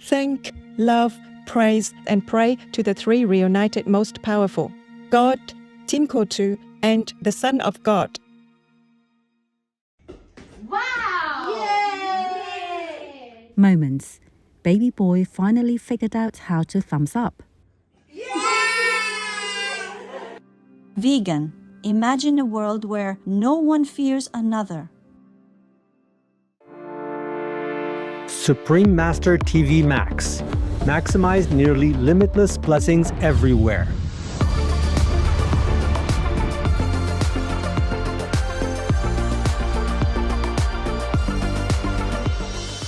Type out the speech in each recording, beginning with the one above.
Thank, love, praise, and pray to the three reunited most powerful, God, Timkotu, and the Son of God. Wow! Yay! Moments. Baby boy finally figured out how to thumbs up. Yay! Vegan. Imagine a world where no one fears another. Supreme Master TV Max. Maximize nearly limitless blessings everywhere.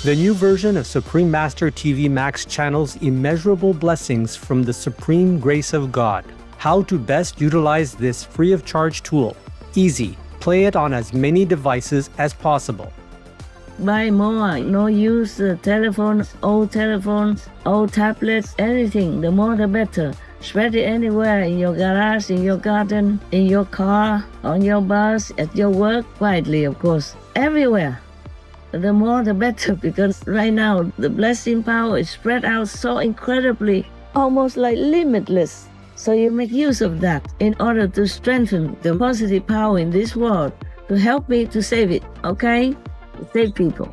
The new version of Supreme Master TV Max channels immeasurable blessings from the supreme grace of God. How to best utilize this free of charge tool. Easy. Play it on as many devices as possible. Buy more, no use telephones, old tablets, anything. The more the better. Spread it anywhere, in your garage, in your garden, in your car, on your bus, at your work, quietly of course, everywhere. The more the better, because right now the blessing power is spread out so incredibly, almost like limitless. So you make use of that in order to strengthen the positive power in this world, to help me to save it, okay? Save people.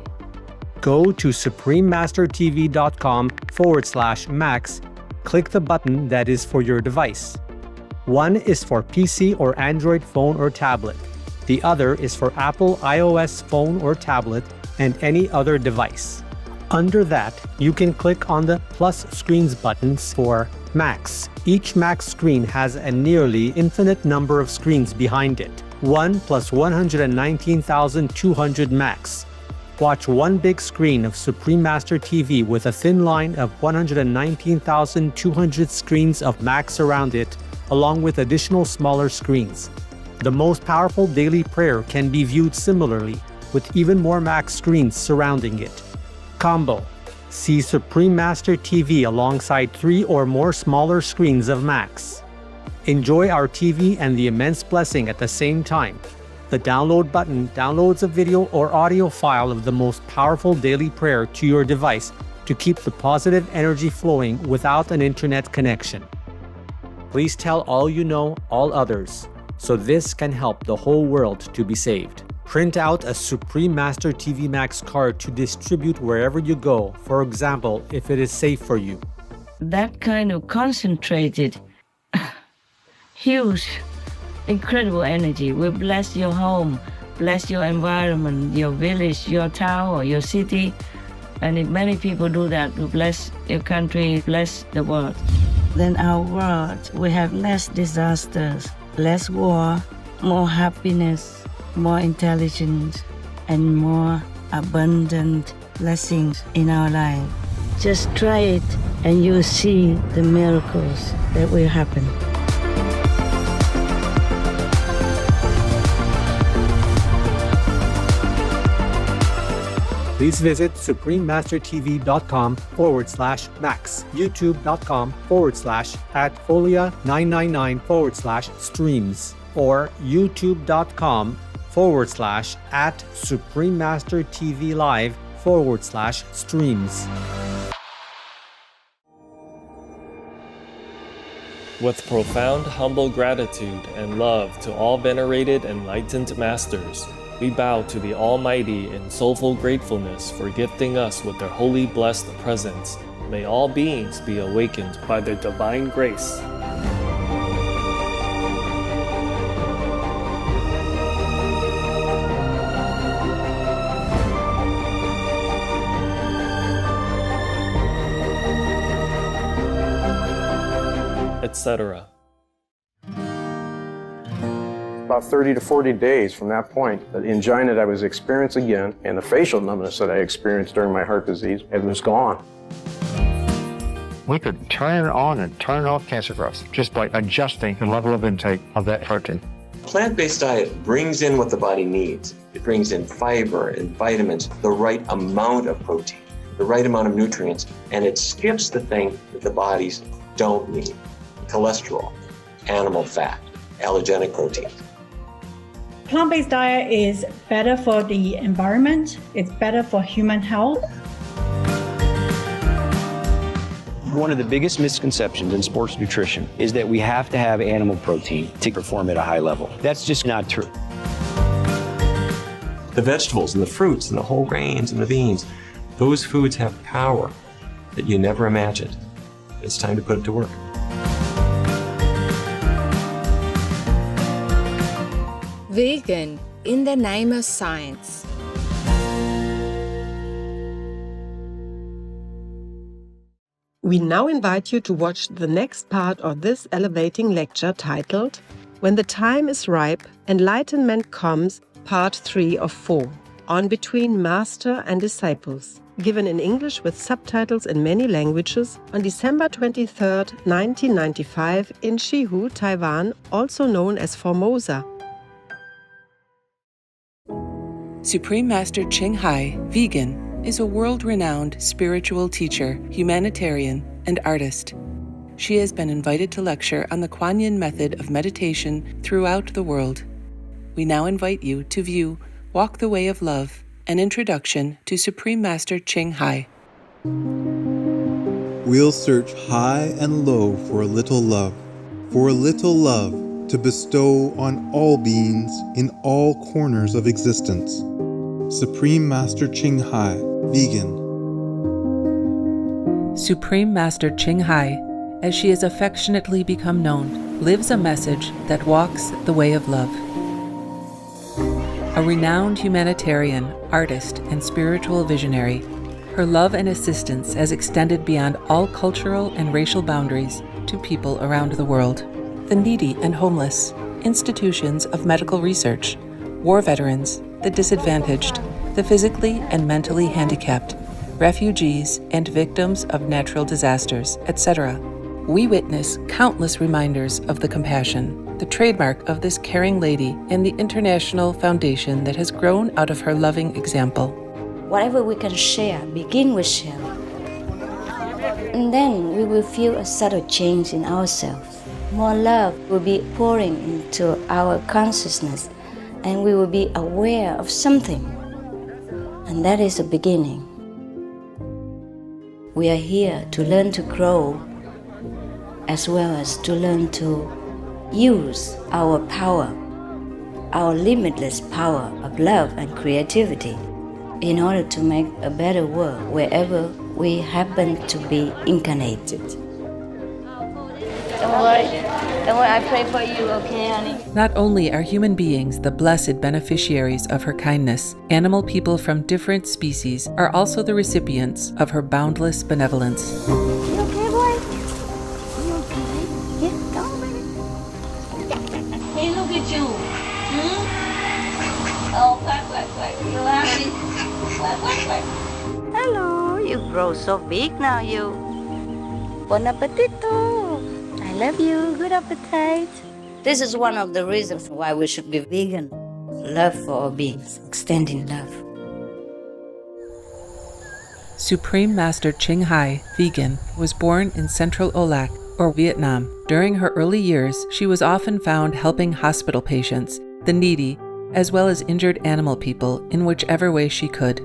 Go to suprememastertv.com/max. Click the button that is for your device. One is for PC or Android phone or tablet. The other is for Apple iOS phone or tablet and any other device. Under that, you can click on the plus screens buttons for Max. Each Max screen has a nearly infinite number of screens behind it. 1 plus 119,200 Max. Watch one big screen of Supreme Master TV with a thin line of 119,200 screens of Max around it, along with additional smaller screens. The most powerful daily prayer can be viewed similarly, with even more Max screens surrounding it. Combo. See Supreme Master TV alongside 3 or more smaller screens of Max. Enjoy our TV and the immense blessing at the same time. The download button downloads a video or audio file of the most powerful daily prayer to your device to keep the positive energy flowing without an internet connection. Please tell all you know, all others, so this can help the whole world to be saved. Print out a Supreme Master TV Max card to distribute wherever you go, for example, if it is safe for you. That kind of concentrated, huge, incredible energy will bless your home, bless your environment, your village, your town, or your city. And if many people do that, to bless your country, bless the world, then our world will have less disasters, less war, more happiness, more intelligence, and more abundant blessings in our life. Just try it and you'll see the miracles that will happen. Please visit suprememastertv.com/max, youtube.com/@folia999/streams, or youtube.com/@suprememastertvlive/streams. With profound, humble gratitude and love to all venerated enlightened masters, we bow to the Almighty in soulful gratefulness for gifting us with their holy blessed presence. May all beings be awakened by their divine grace. Etc. About 30 to 40 days from that point, the angina that I was experiencing again and the facial numbness that I experienced during my heart disease, it was gone. We could turn on and turn off cancer growth just by adjusting the level of intake of that protein. Plant-based diet brings in what the body needs. It brings in fiber and vitamins, the right amount of protein, the right amount of nutrients, and it skips the thing that the bodies don't need. Cholesterol, animal fat, allergenic proteins. Plant-based diet is better for the environment, it's better for human health. One of the biggest misconceptions in sports nutrition is that we have to have animal protein to perform at a high level. That's just not true. The vegetables and the fruits and the whole grains and the beans, those foods have power that you never imagined. It's time to put it to work. Vegan in the name of science. We now invite you to watch the next part of this elevating lecture titled When the Time is Ripe, Enlightenment Comes, Part 3 of 4, on Between Master and Disciples, given in English with subtitles in many languages on December 23, 1995 in Shihu, Taiwan, also known as Formosa. Supreme Master Ching Hai, vegan, is a world-renowned spiritual teacher, humanitarian, and artist. She has been invited to lecture on the Kuan Yin method of meditation throughout the world. We now invite you to view Walk the Way of Love, an introduction to Supreme Master Ching Hai. We'll search high and low for a little love to bestow on all beings in all corners of existence. Supreme Master Ching Hai, vegan. Supreme Master Ching Hai, as she has affectionately become known, lives a message that walks the way of love. A renowned humanitarian, artist, and spiritual visionary, her love and assistance has extended beyond all cultural and racial boundaries to people around the world. The needy and homeless, institutions of medical research, war veterans, the disadvantaged, the physically and mentally handicapped, refugees, and victims of natural disasters, etc. We witness countless reminders of the compassion, the trademark of this caring lady, and the international foundation that has grown out of her loving example. Whatever we can share, begin with share. And then we will feel a subtle change in ourselves. More love will be pouring into our consciousness, and we will be aware of something. And that is the beginning. We are here to learn to grow, as well as to learn to use our power, our limitless power of love and creativity, in order to make a better world wherever we happen to be incarnated. Don't worry, I pray for you, okay, honey? Not only are human beings the blessed beneficiaries of her kindness, animal people from different species are also the recipients of her boundless benevolence. You okay, boy? You okay? Yeah, come on, baby. Hey, look at you. Oh, quack. You happy? Quack. Hello, you grow so big now, you. Bon appetito. I love you. Good appetite. This is one of the reasons why we should be vegan. Love for all beings, extending love. Supreme Master Ching Hai, vegan, was born in Central Olac, or Vietnam. During her early years, she was often found helping hospital patients, the needy, as well as injured animal people in whichever way she could.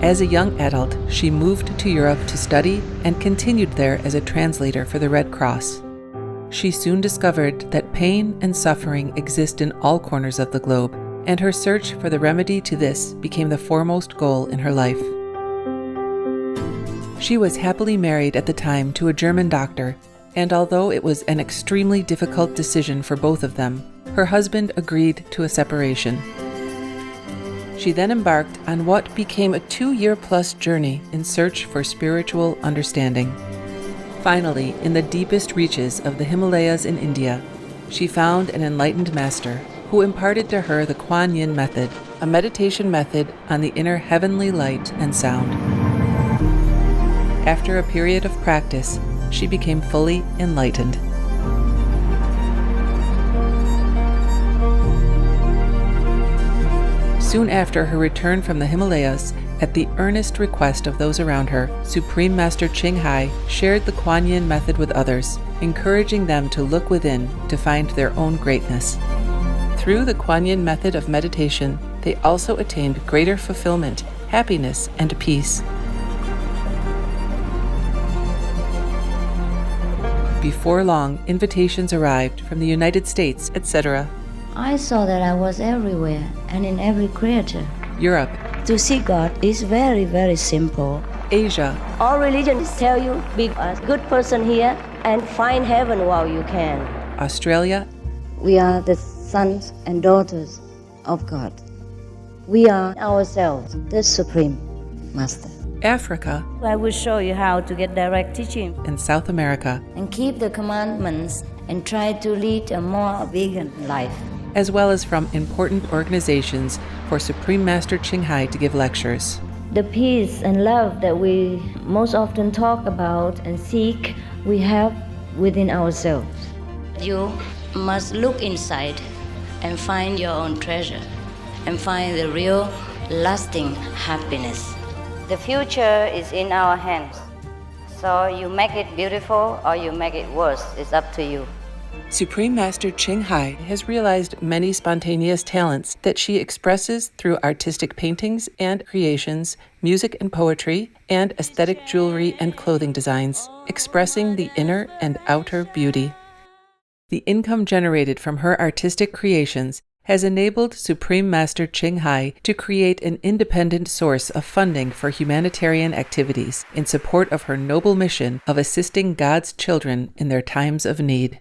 As a young adult, she moved to Europe to study and continued there as a translator for the Red Cross. She soon discovered that pain and suffering exist in all corners of the globe, and her search for the remedy to this became the foremost goal in her life. She was happily married at the time to a German doctor, and although it was an extremely difficult decision for both of them, her husband agreed to a separation. She then embarked on what became a 2-year-plus journey in search for spiritual understanding. Finally, in the deepest reaches of the Himalayas in India, she found an enlightened master who imparted to her the Kuan Yin method, a meditation method on the inner heavenly light and sound. After a period of practice, she became fully enlightened. Soon after her return from the Himalayas, at the earnest request of those around her, Supreme Master Ching Hai shared the Kuan Yin method with others, encouraging them to look within to find their own greatness. Through the Kuan Yin method of meditation, they also attained greater fulfillment, happiness, and peace. Before long, invitations arrived from the United States, etc. I saw that I was everywhere and in every creature. Europe. To see God is very, very simple. Asia. All religions tell you be a good person here and find heaven while you can. Australia. We are the sons and daughters of God. We are ourselves, the Supreme Master. Africa. I will show you how to get direct teaching. And South America. And keep the commandments and try to lead a more vegan life. As well as from important organizations for Supreme Master Ching Hai to give lectures. The peace and love that we most often talk about and seek, we have within ourselves. You must look inside and find your own treasure and find the real, lasting happiness. The future is in our hands. So you make it beautiful or you make it worse. It's up to you. Supreme Master Ching Hai has realized many spontaneous talents that she expresses through artistic paintings and creations, music and poetry, and aesthetic jewelry and clothing designs, expressing the inner and outer beauty. The income generated from her artistic creations has enabled Supreme Master Ching Hai to create an independent source of funding for humanitarian activities in support of her noble mission of assisting God's children in their times of need.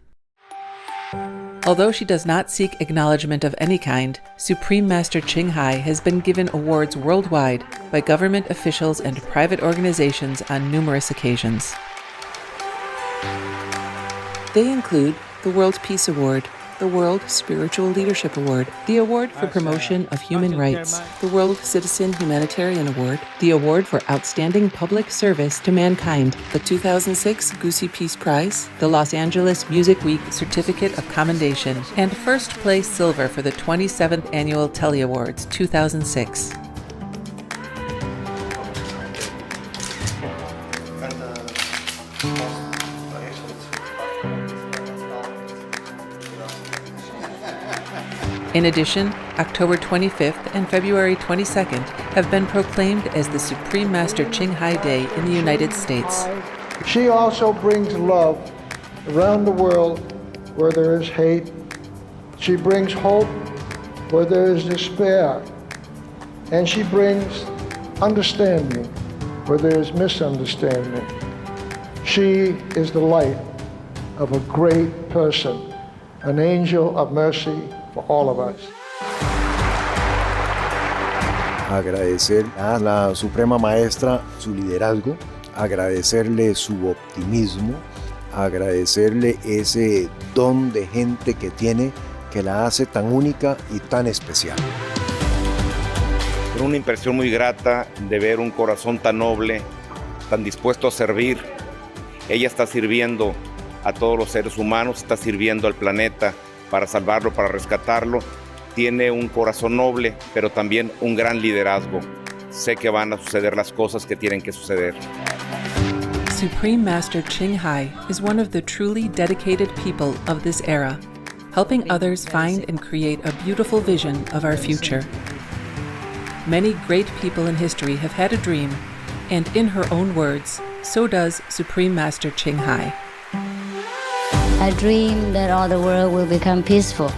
Although she does not seek acknowledgement of any kind, Supreme Master Ching Hai has been given awards worldwide by government officials and private organizations on numerous occasions. They include the World Peace Award, the World Spiritual Leadership Award, the Award for Promotion of Human Rights, the World Citizen Humanitarian Award, the Award for Outstanding Public Service to Mankind, the 2006 Goosey Peace Prize, the Los Angeles Music Week Certificate of Commendation, and first place silver for the 27th Annual Telly Awards 2006. In addition, October 25th and February 22nd have been proclaimed as the Supreme Master Ching Hai Day in the United States. She also brings love around the world where there is hate. She brings hope where there is despair. And she brings understanding where there is misunderstanding. She is the light of a great person, an angel of mercy for all of us. Agradecer a la Suprema Maestra su liderazgo, agradecerle su optimismo, agradecerle ese don de gente que tiene que la hace tan única y tan especial. Una impresión muy grata de ver un corazón tan noble, tan dispuesto a servir. Ella está sirviendo a todos los seres humanos, está sirviendo al planeta para salvarlo, para rescatarlo. Tiene un corazón noble, pero también un gran liderazgo. Sé que van a suceder las cosas que tienen que suceder. Supreme Master Ching Hai is one of the truly dedicated people of this era, helping others find and create a beautiful vision of our future. Many great people in history have had a dream, and in her own words, so does Supreme Master Ching Hai. I dream that all the world will become peaceful.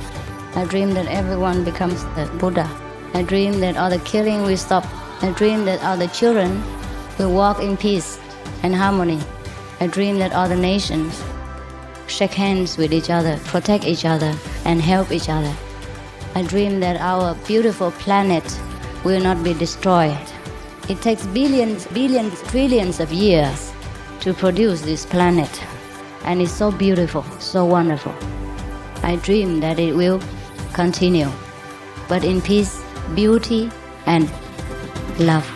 I dream that everyone becomes the Buddha. I dream that all the killing will stop. I dream that all the children will walk in peace and harmony. I dream that all the nations shake hands with each other, protect each other, and help each other. I dream that our beautiful planet will not be destroyed. It takes billions, trillions of years to produce this planet. And it's so beautiful, so wonderful. I dream that it will continue, but in peace, beauty, and love.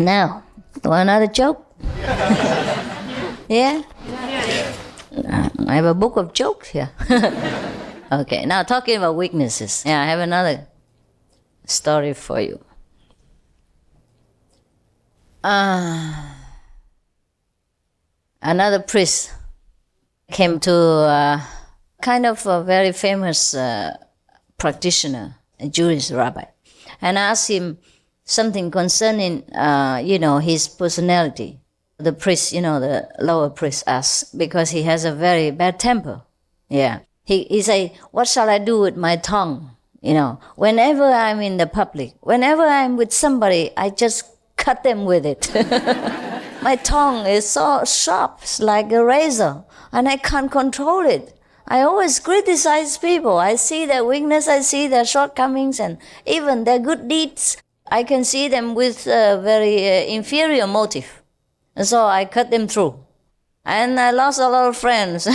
Now, want another joke? Yeah? I have a book of jokes here. Okay, now talking about weaknesses. Yeah, I have another story for you. Another priest came to kind of a very famous practitioner, a Jewish rabbi, and asked him something concerning, his personality. The priest, the lower priest asked, because he has a very bad temper. Yeah. He say, what shall I do with my tongue? Whenever I'm in the public, whenever I'm with somebody, I just cut them with it. My tongue is so sharp, it's like a razor, and I can't control it. I always criticize people. I see their weakness, I see their shortcomings, and even their good deeds. I can see them with a very inferior motive. And so I cut them through. And I lost a lot of friends.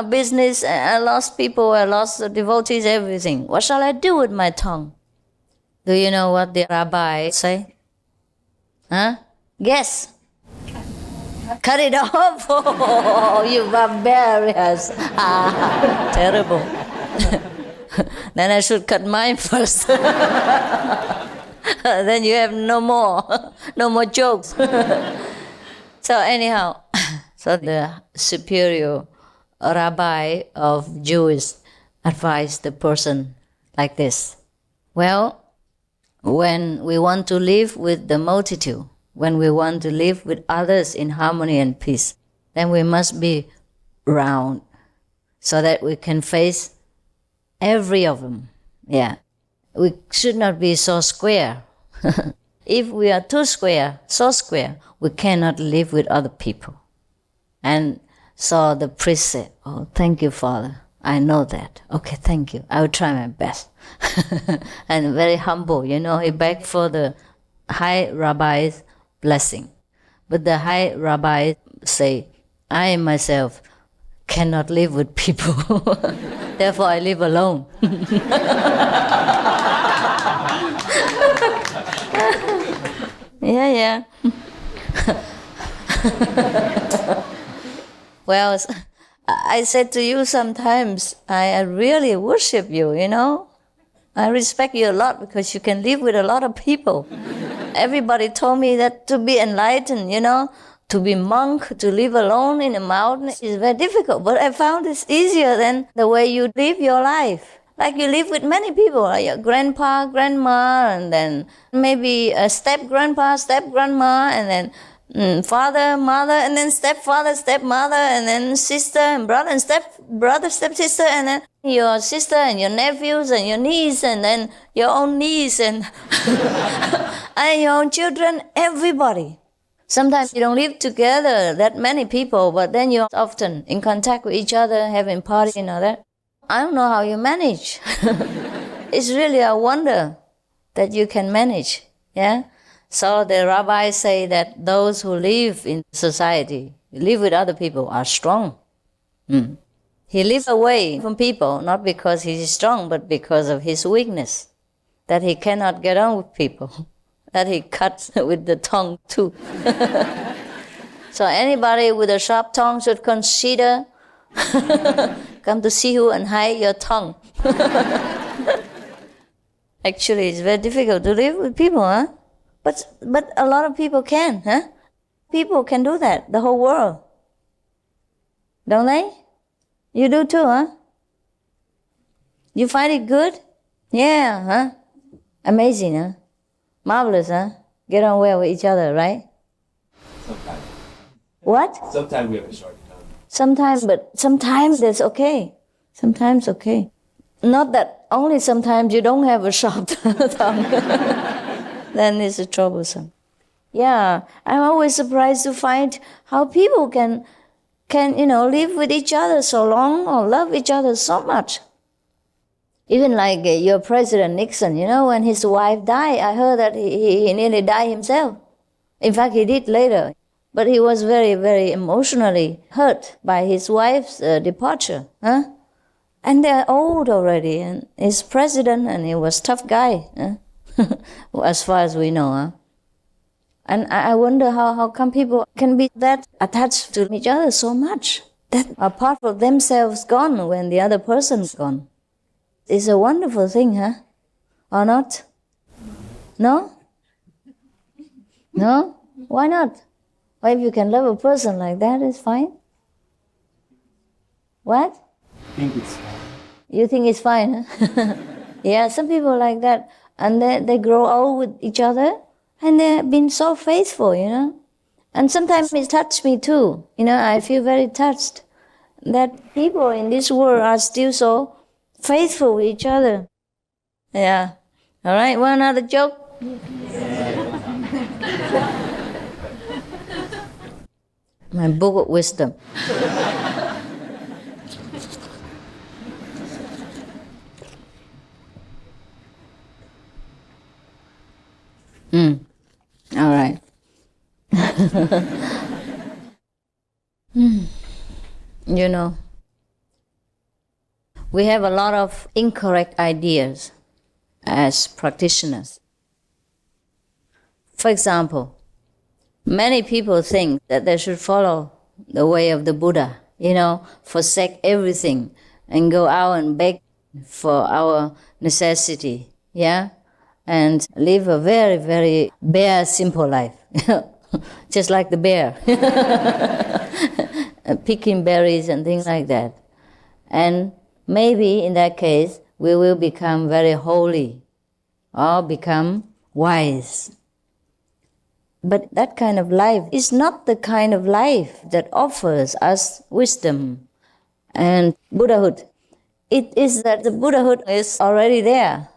Business, I lost people, I lost devotees, everything. What shall I do with my tongue? Do you know what the rabbi say? Huh? Guess. Cut it off. Oh, you barbarians. Terrible. Then I should cut mine first. Then you have no more jokes. So anyhow, so the superior rabbi of Jews advised the person like this. Well, when we want to live with the multitude, when we want to live with others in harmony and peace, then we must be round so that we can face every of them. Yeah. We should not be so square. If we are too square, so square, we cannot live with other people. And so the priest said, oh, thank you, Father. I know that. Okay, thank you. I will try my best. And very humble, he begged for the high rabbi's blessing. But the high rabbi say, I myself cannot live with people. Therefore I live alone. Yeah. Well, I said to you sometimes, I really worship you, I respect you a lot because you can live with a lot of people. Everybody told me that to be enlightened, to be monk, to live alone in a mountain is very difficult. But I found it's easier than the way you live your life. Like you live with many people, like your grandpa, grandma, and then maybe a step-grandpa, step-grandma, and then father, mother, and then stepfather, stepmother, and then sister and brother, and stepbrother, stepsister, and then your sister and your nephews and your niece, and then your own niece, and, and your own children, everybody. Sometimes you don't live together, that many people, but then you're often in contact with each other, having parties and all that. I don't know how you manage. It's really a wonder that you can manage, yeah? So the rabbis say that those who live in society, live with other people, are strong. He lives away from people, not because he is strong, but because of his weakness, that he cannot get on with people, that he cuts with the tongue too. So anybody with a sharp tongue should consider come to see you and hide your tongue. Actually, it's very difficult to live with people, huh? But a lot of people can, huh? People can do that, the whole world. Don't they? You do too, huh? You find it good? Yeah, huh? Amazing, huh? Marvelous, huh? Get on well with each other, right? Sometimes. What? Sometimes we have a short tongue. Sometimes, but sometimes that's okay. Sometimes okay. Not that only sometimes you don't have a sharp tongue. Then it's troublesome. Yeah, I'm always surprised to find how people can live with each other so long or love each other so much. Even like your President Nixon, when his wife died, I heard that he nearly died himself. In fact, he did later. But he was very, very emotionally hurt by his wife's departure. Huh? And they're old already, and he's president, and he was a tough guy, huh? As far as we know. Huh? And I wonder how come people can be that attached to each other so much, that a part of themselves gone when the other person's gone. It's a wonderful thing, huh? Or not? No? No? Why not? Well, if you can love a person like that, it's fine. What? I think it's fine. You think it's fine, huh? Yeah, some people like that. And they grow old with each other, and they've been so faithful, you know. And sometimes it touched me too. You know, I feel very touched that people in this world are still so faithful with each other. Yeah. All right, want another joke? My book of wisdom. All right. You know, we have a lot of incorrect ideas as practitioners. For example, many people think that they should follow the way of the Buddha, you know, forsake everything and go out and beg for our necessity, yeah? And live a very, very bare, simple life, just like the bear, picking berries and things like that. And maybe in that case, we will become very holy or become wise. But that kind of life is not the kind of life that offers us wisdom and Buddhahood. It is that the Buddhahood is already there.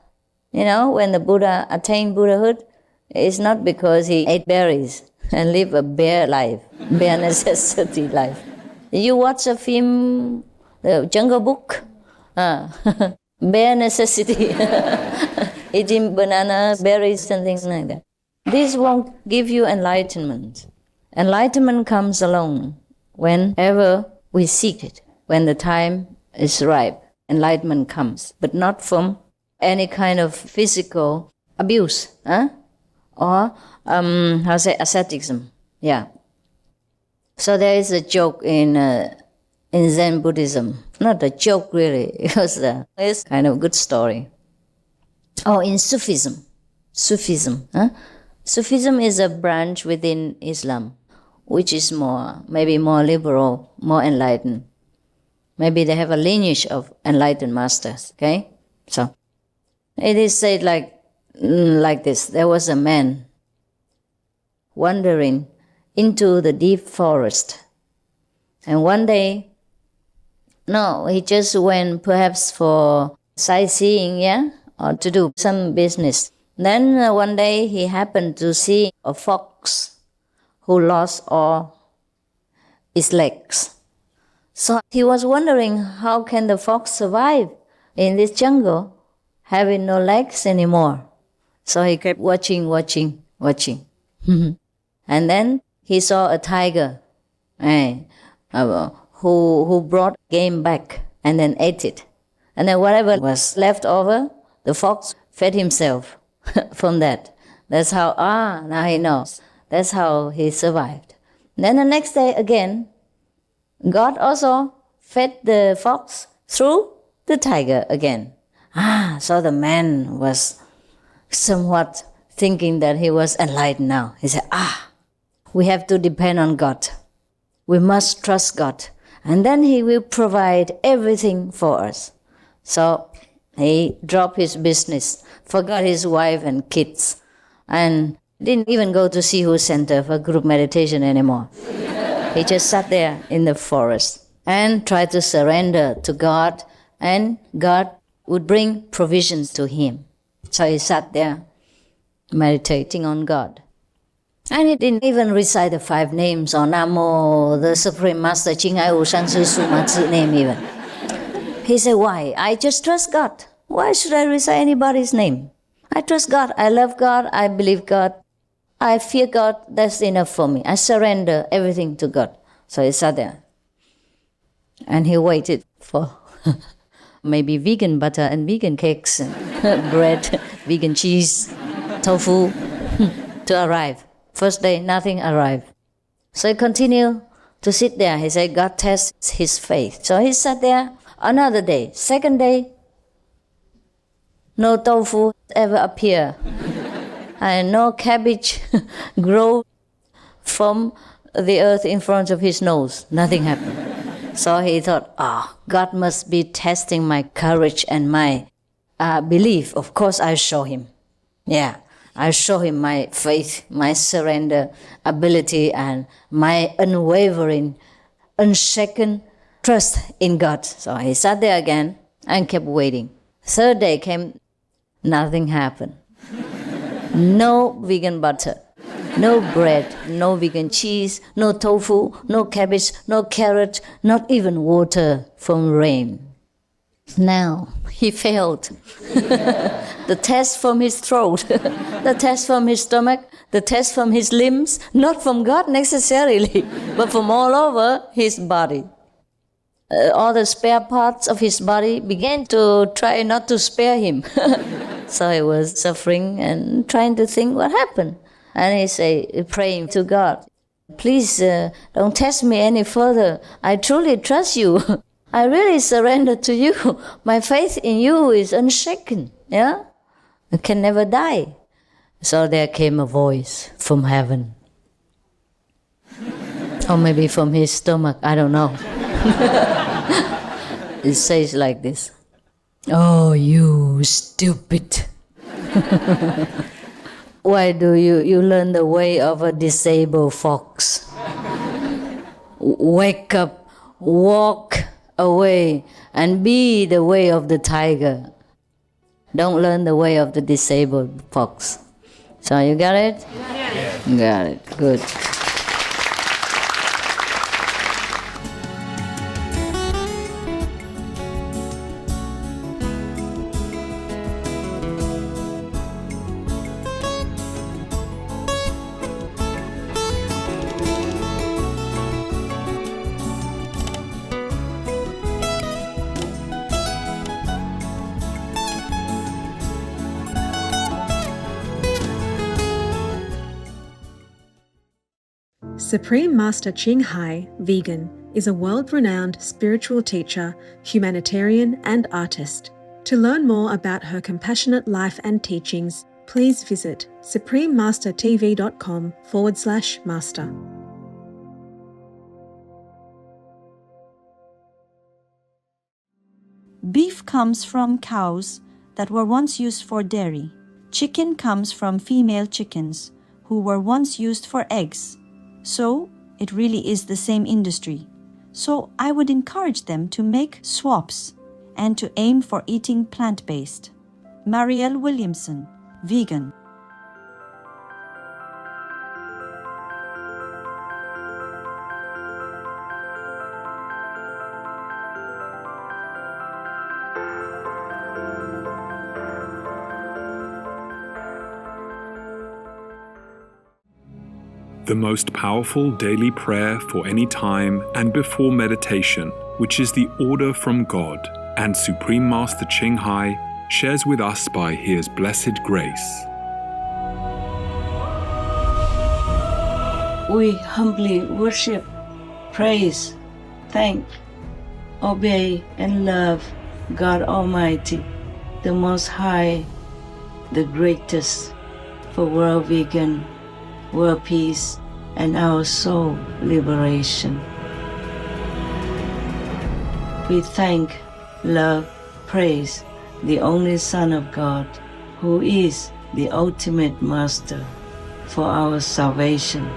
You know, when the Buddha attained Buddhahood, it's not because he ate berries and lived a bare life, bare necessity life. You watch a film, The Jungle Book, bare necessity, eating banana, berries and things like that. This won't give you enlightenment. Enlightenment comes along whenever we seek it. When the time is ripe, enlightenment comes, but not from any kind of physical abuse, or asceticism. Yeah. So there is a joke in Zen Buddhism. Not a joke really, because it's kind of a good story. Oh, in Sufism. Sufism is a branch within Islam, which is maybe more liberal, more enlightened. Maybe they have a lineage of enlightened masters. Okay, so. It is said like this. There was a man wandering into the deep forest. And one day, he just went perhaps for sightseeing, yeah, or to do some business. Then one day he happened to see a fox who lost all its legs. So he was wondering, how can the fox survive in this jungle having no legs anymore? So he kept watching. And then he saw a tiger who brought game back and then ate it. And then whatever was left over, the fox fed himself from that. That's how, now he knows. That's how he survived. Then the next day again, God also fed the fox through the tiger again. So the man was somewhat thinking that he was enlightened now. He said, we have to depend on God. We must trust God. And then He will provide everything for us. So he dropped his business, forgot his wife and kids, and didn't even go to Sihu Center for group meditation anymore. He just sat there in the forest and tried to surrender to God, and God would bring provisions to him. So he sat there meditating on God. And he didn't even recite the 5 names or Namo, the Supreme Master, Jing'ai Wu Shang Shi Su Ma Zi name even. He said, why? I just trust God. Why should I recite anybody's name? I trust God. I love God. I believe God. I fear God. That's enough for me. I surrender everything to God. So he sat there. And he waited for maybe vegan butter and vegan cakes and bread, vegan cheese, tofu to arrive. First day, nothing arrived. So he continued to sit there. He said, God tests his faith. So he sat there another day. Second day, no tofu ever appear. And no cabbage grow from the earth in front of his nose. Nothing happened. So he thought, God must be testing my courage and my belief. Of course, I show him. Yeah, I show him my faith, my surrender ability, and my unwavering, unshaken trust in God. So he sat there again and kept waiting. Third day came, nothing happened. No vegan butter, no bread, no vegan cheese, no tofu, no cabbage, no carrot, not even water from rain. Now he failed. The test from his throat, the test from his stomach, the test from his limbs, not from God necessarily, but from all over his body. All the spare parts of his body began to try not to spare him. So he was suffering and trying to think what happened. And he said, praying to God, please don't test me any further. I truly trust you. I really surrender to you. My faith in you is unshaken. Yeah? It can never die. So there came a voice from heaven. Or maybe from his stomach, I don't know. It says like this. Oh, you stupid. Why do you learn the way of a disabled fox? Wake up, walk away, and be the way of the tiger. Don't learn the way of the disabled fox. So you got it? Yes. Got it. Good. Supreme Master Ching Hai, vegan, is a world-renowned spiritual teacher, humanitarian, and artist. To learn more about her compassionate life and teachings, please visit suprememastertv.com/master. Beef comes from cows that were once used for dairy. Chicken comes from female chickens who were once used for eggs. So it really is the same industry. So I would encourage them to make swaps and to aim for eating plant-based. Marielle Williamson, vegan. The most powerful daily prayer for any time and before meditation, which is the order from God, and Supreme Master Ching Hai shares with us by His blessed grace. We humbly worship, praise, thank, obey, and love God Almighty, the Most High, the greatest, for world vegan, world peace, and our soul liberation. We thank, love, praise the only Son of God, who is the ultimate Master for our salvation.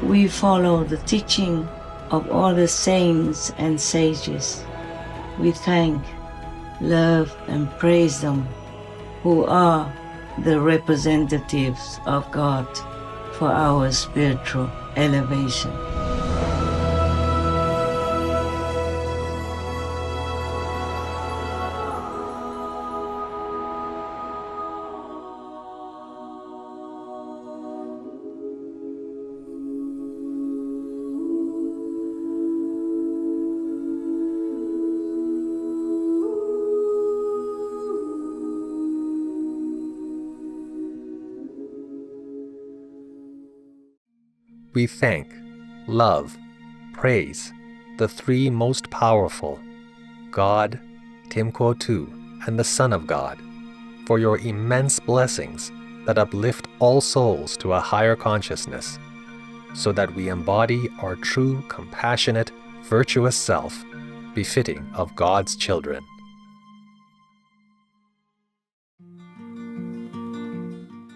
We follow the teaching of all the saints and sages. We thank, love, and praise them, who are the representatives of God for our spiritual elevation. We thank, love, praise the three most powerful, God, Tim Kwo Tu, and the Son of God, for your immense blessings that uplift all souls to a higher consciousness, so that we embody our true, compassionate, virtuous self, befitting of God's children.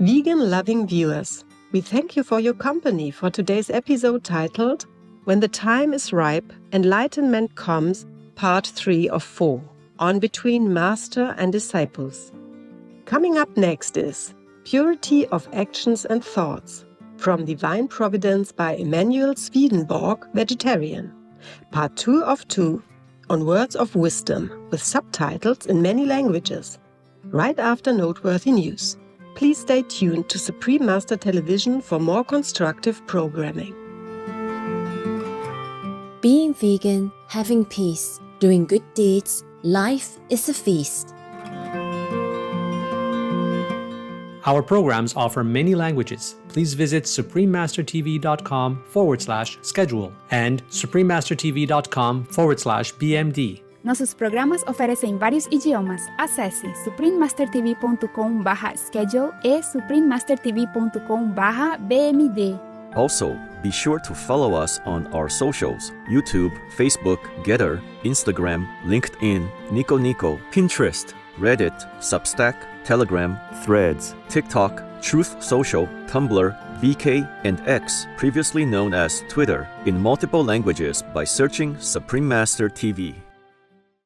Vegan-loving viewers, we thank you for your company for today's episode titled When the Time is Ripe, Enlightenment Comes, Part 3 of 4, on Between Master and Disciples. Coming up next is Purity of Actions and Thoughts, from Divine Providence by Emanuel Swedenborg, Vegetarian, Part 2 of 2, on Words of Wisdom, with subtitles in many languages, right after noteworthy news. Please stay tuned to Supreme Master Television for more constructive programming. Being vegan, having peace, doing good deeds, life is a feast. Our programs offer many languages. Please visit suprememastertv.com/schedule and suprememastertv.com/BMD. Nossos programas oferecem vários idiomas. Acesse suprememastertv.com/schedule e suprememastertv.com/BMD. Also, be sure to follow us on our socials: YouTube, Facebook, Getter, Instagram, LinkedIn, Nico Nico, Pinterest, Reddit, Substack, Telegram, Threads, TikTok, Truth Social, Tumblr, VK, and X, previously known as Twitter, in multiple languages by searching Supreme Master TV.